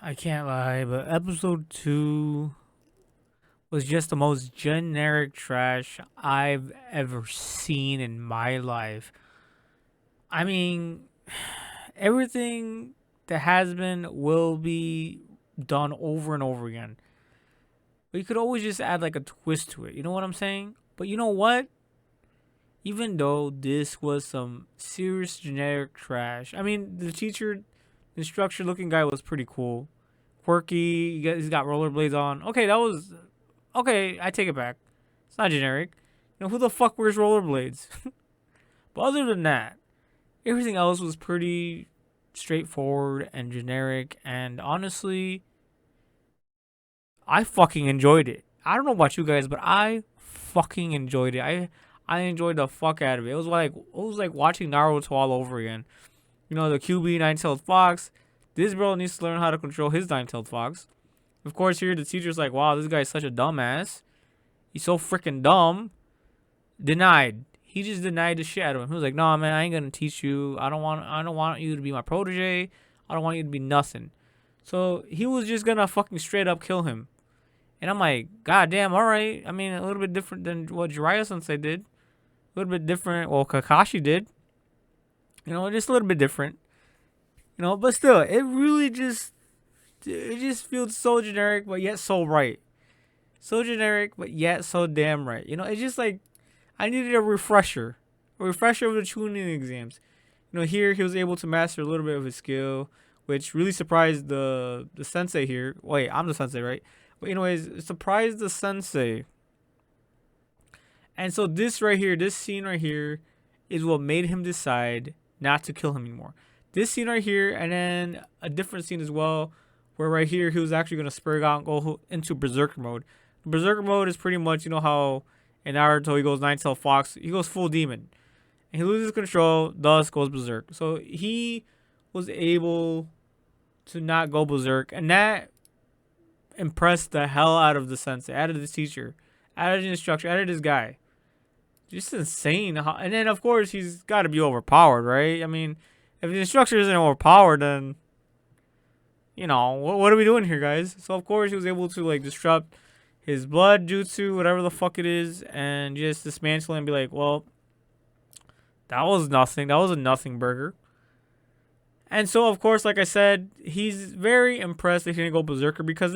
I can't lie, but episode 2 was just the most generic trash I've ever seen in my life. I mean, everything that has been will be done over and over again. But you could always just add like a twist to it. You know what I'm saying? But you know what? Even though this was some serious generic trash, I mean, the teacher, instructor looking guy was pretty cool. Quirky, he's got rollerblades on. Okay, that was okay. I take it back. It's not generic. You know who the fuck wears rollerblades? But other than that, everything else was pretty straightforward and generic. And honestly, I fucking enjoyed it. I don't know about you guys, but I fucking enjoyed it. I enjoyed the fuck out of it. It was like watching Naruto all over again. You know, the QB nine-tailed fox. This bro needs to learn how to control his nine-tailed fox. Of course, here the teacher's like, "Wow, this guy's such a dumbass. He's so freaking dumb." Denied. He just denied the shit out of him. He was like, "Nah, man, I ain't gonna teach you. I don't want you to be my protege. I don't want you to be nothing." So he was just gonna fucking straight up kill him. And I'm like, God damn, all right. I mean, a little bit different than what Jiraiya Sensei did. A little bit different. Well, Kakashi did. You know, just a little bit different. You know, but still, it just feels so generic, but yet so right. So generic, but yet so damn right. You know, it's just like I needed a refresher of the tuning exams. You know, here he was able to master a little bit of his skill, which really surprised the sensei here. Wait, I'm the sensei, right? But anyways, it surprised the sensei. And so this right here, this scene right here, is what made him decide not to kill him anymore. This scene right here, and then a different scene as well, where right here he was actually gonna spur out and go into berserker mode. Berserker mode is pretty much, you know how in Naruto he goes nine-tailed fox, he goes full demon, and he loses control, thus goes berserk. So he was able to not go berserk, and that impressed the hell out of the sensei, out of the teacher, out of the instructor, out of this guy. Just insane. And then of course he's got to be overpowered, right? I mean, if the instructor isn't overpowered, then what are we doing here, guys? So of course he was able to like disrupt his blood jutsu, whatever the fuck it is, and just dismantle it and be like, well, that was nothing. That was a nothing burger. And so of course, like I said, he's very impressed that he didn't go berserker because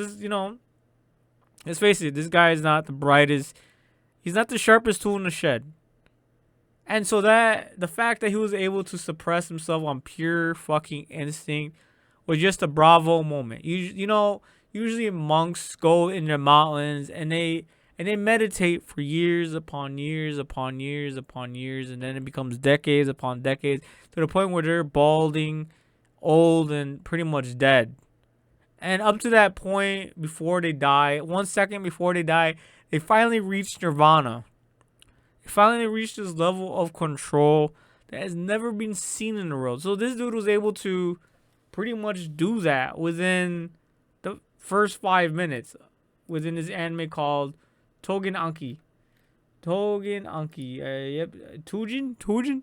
let's face it, this guy is not the brightest. He's not the sharpest tool in the shed. And so that the fact that he was able to suppress himself on pure fucking instinct was just a bravo moment. Usually monks go in the mountains and they meditate for years upon years upon years upon years, and then it becomes decades upon decades to the point where they're balding, old, and pretty much dead. And up to that point, before they die, 1 second before they die, they finally reach nirvana. They finally reached this level of control that has never been seen in the world. So this dude was able to pretty much do that within the first 5 minutes within this anime called Tougen Anki. Tougen Anki. Yep. Tougen?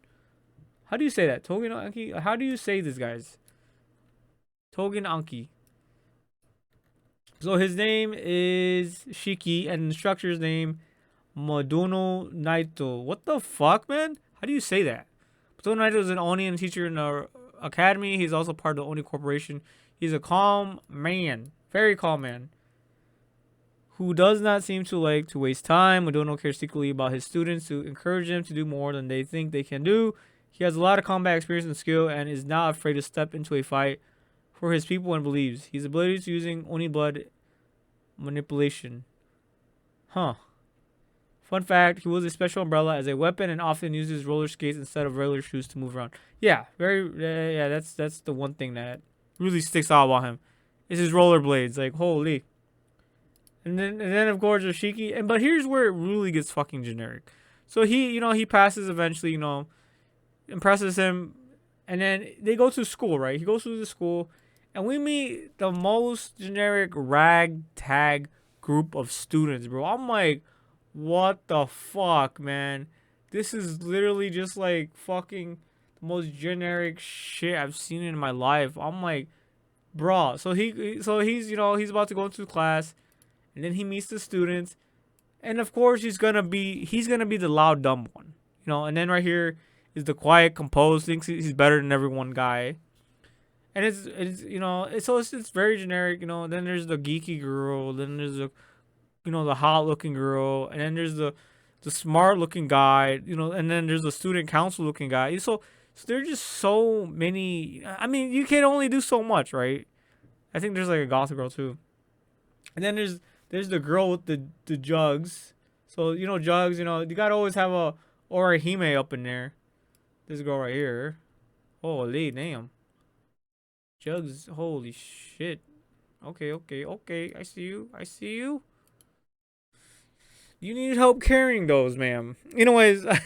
How do you say that? Tougen Anki? How do you say this, guys? Tougen Anki. So his name is Shiki, and the instructor's name Madono Naito. What the fuck, man? How do you say that? Madono Naito is an Oni teacher in the academy. He's also part of the Oni Corporation. He's a calm man, very calm man, who does not seem to like to waste time. Madono cares secretly about his students to encourage them to do more than they think they can do. He has a lot of combat experience and skill and is not afraid to step into a fight for his people and believes his ability to using Oni blood manipulation. Huh. Fun fact, he wields a special umbrella as a weapon and often uses roller skates instead of regular shoes to move around. Yeah, that's the one thing that really sticks out about him. Is his rollerblades. Like, holy. And then of course there's Shiki. But here's where it really gets fucking generic. So he passes eventually, impresses him, and then they go to school, right? He goes to the school, and we meet the most generic ragtag group of students, bro. I'm like, what the fuck, man? This is literally just like fucking the most generic shit I've seen in my life. I'm like, Bro. So he's he's about to go into class, and then he meets the students, and of course he's gonna be the loud dumb one, and then right here is the quiet composed, thinks he's better than everyone guy. And it's very generic, then there's the geeky girl, then there's the hot looking girl, and then there's the smart looking guy, and then there's the student council looking guy. So there's just so many. I mean, you can only do so much, right? I think there's like a goth girl too. And then there's the girl with the jugs. So jugs. You gotta always have a Orihime up in there. This girl right here. Holy damn, jugs. Holy shit. Okay, okay, okay. I see you. I see you. You need help carrying those, ma'am. Anyways,